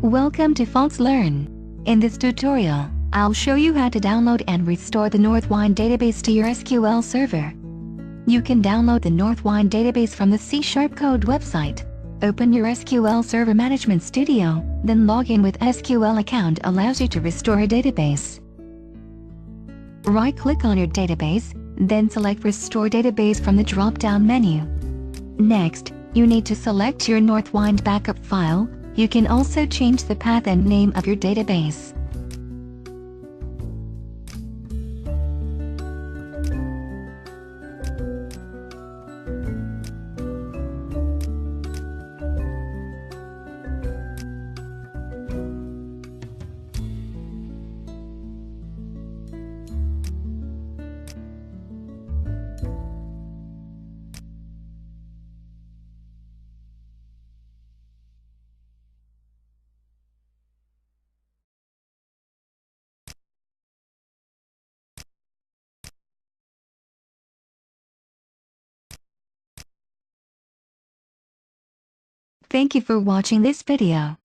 Welcome to FoxLearn. In this tutorial, I'll show you how to download and restore the Northwind database to your SQL server. You can download the Northwind database from the C# Code website. Open your SQL Server Management Studio, then log in with SQL account allows you to restore a database. Right-click on your database, then select Restore Database from the drop-down menu. Next, you need to select your Northwind backup file. You can also change the path and name of your database. Thank you for watching this video.